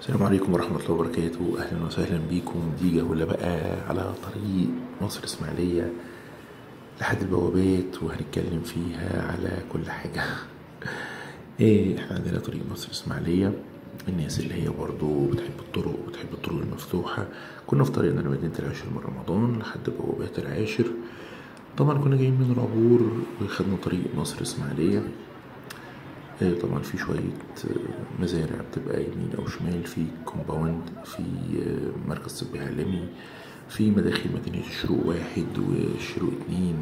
السلام عليكم ورحمة الله وبركاته. أهلا وسهلا بيكم. دي جولة بقى على طريق مصر إسماعيلية لحد البوابات، وهنتكلم فيها على كل حاجة. احنا عندنا طريق مصر إسماعيلية. الناس اللي هي برضو بتحب الطرق وبتحب الطرق المفتوحة، كنا في طريقنا لمدينة العاشر من رمضان لحد بوابات العاشر. طبعا كنا جايين من العبور وخدنا طريق مصر إسماعيلية. طبعا في شوية مزارع بتبقى يمين أو شمال، في كومباوند، في مركز طبي عالمي، في مداخل مدينة الشروق 1 والشروق 2.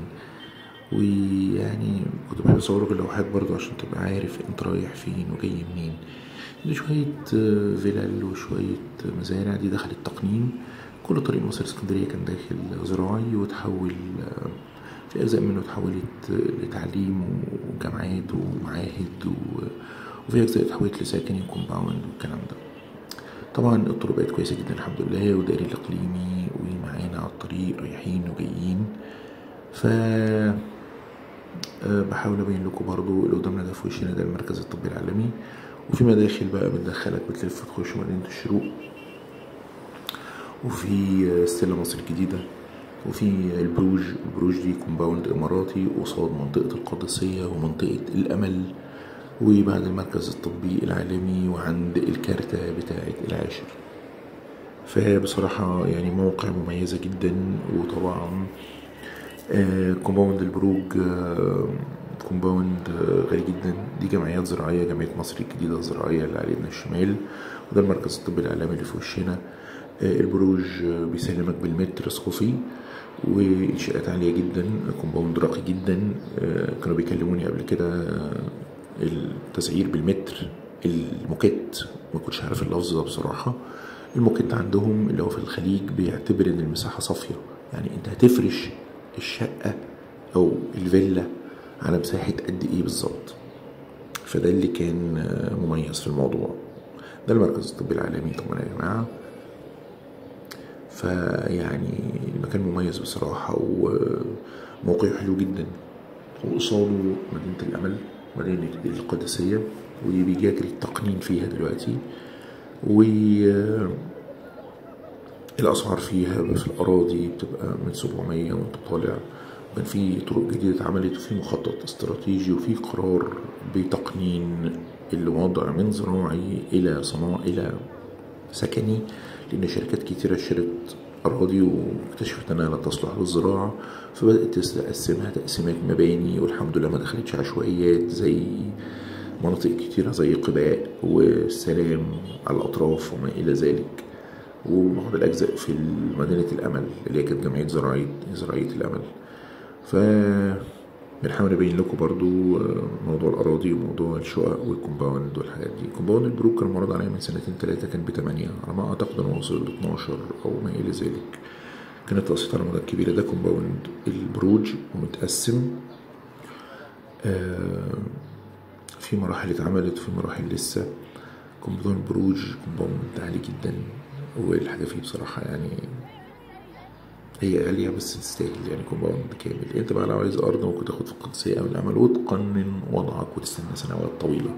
ويعني كنت بحب أصورك اللوحات برضو عشان تبقى عارف انت رايح فين وجاي منين. دي شوية فيلل وشوية مزارع. دي دخلت تقنين. كل طريق مصر اسكندرية كان داخل زراعي، وتحول في أجزاء منه اتحولت لتعليم وجامعات ومعاهد، وفي أجزاء اتحولت لسكني وكومباوند والكلام ده. طبعا الطرق بقت كويسة جدا الحمد لله، ودائري الإقليمي ومعانا على الطريق رايحين وجايين. ف بحاول أبين لكم برضو اللي قدامنا ده في وشنا ده المركز الطبي العالمي، وفي مداخل بقى بتدخلك بتلف تخش مدينة الشروق، وفي ستيلا مصر الجديدة، وفي البروج دي كومباوند إماراتي قصاد منطقة القادسية ومنطقة الأمل، وبعد المركز الطبي العالمي وعند الكارتة بتاعة العاشر. فبصراحة يعني موقع مميزة جدا. وطبعا كومباوند البروج كومباوند غالي جدا. دي جمعيات زراعية، جمعية مصر الجديدة الزراعية اللي على يدنا الشمال، وده المركز الطبي العالمي اللي في وشنا. البروج بيسلمك بالمتر صوفي، وإنشاءات عالية جدا، كومباوند راقي جدا. كانوا بيكلموني قبل كده التسعير بالمتر. الموكيت ما كنتش عارف اللفظ ده بصراحة. الموكيت عندهم اللي هو في الخليج بيعتبر ان المساحة صافية، يعني انت هتفرش الشقة او الفيلا على مساحة قد ايه بالظبط. فده اللي كان مميز في الموضوع. ده المركز الطبي العالمي طبعا يا جماعة. فيعني المكان مميز بصراحة وموقعه حلو جدا، وقصاده مدينة الأمل، مدينة القادسية، وبيجري التقنين فيها دلوقتي. والأسعار فيها في الأراضي بتبقى من 700 وانت طالع. كان في طرق جديدة اتعملت، وفي مخطط استراتيجي، وفي قرار بتقنين الوضع من زراعي إلى صناعي إلى سكني، لأن شركات كتيرة اشترت أراضي واكتشفت أنها لا تصلح للزراعة، فبدأت تقسمها تقسيمات مباني، والحمد لله ما دخلتش عشوائيات زي مناطق كتيرة زي قباء والسلام على الأطراف وما إلى ذلك، وبعض الأجزاء في مدينة الأمل اللي هي كانت جمعية زراعية الأمل. بنحاول نبين لكم برضو موضوع الأراضي وموضوع الشقق والكومباوند والحاجات دي. كومباوند البروك كان معروض عليا من 2-3 كان ب8، على ما أعتقد إنه وصل ل12 أو ما إلى ذلك. كانت تقسيط على مدى كبيرة. ده كومباوند البروج ومتقسم في مراحل اتعملت وفي مراحل لسه. كومباوند البروج كومباوند عالي جدا، والحاجة فيه بصراحة يعني هي غالية بس تستاهل. يعني كومباوند كامل. انت بقى لو عايز ارض ممكن تاخد في القدسية او الامل وتقنن وضعك وتستنى سنوات طويلة.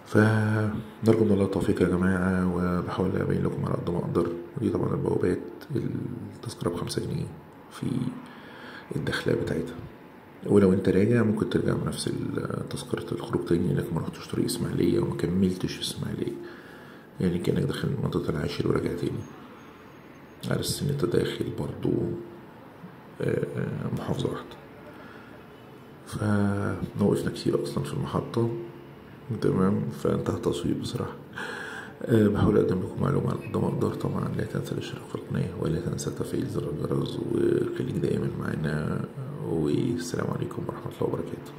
فنرجو من الله التوفيق يا جماعة، وبحاول ابين لكم على قد ما اقدر. ودي طبعا البوابات، التذكرة ب5 جنيه في الدخلة بتاعتها. ولو انت راجع ممكن ترجع بنفس تذكرة الخروج تاني، انك ما رحتش طريق اسماعيلية وما كملتش اسماعيلية، يعني كأنك داخل منطقة العاشر وراجع تاني، على أساس إن أنت داخل برضو محافظة واحدة. فنوقفنا كتير أصلا في المحطة. تمام. فانتهى التصوير بصراحة. بحاول أقدم لكم معلومة على قد ما أقدر. طبعا لا تنسى الاشتراك في القناة، ولا تنسى تفعيل زر الجرس، وخليك دايما معنا. والسلام عليكم ورحمة الله وبركاته.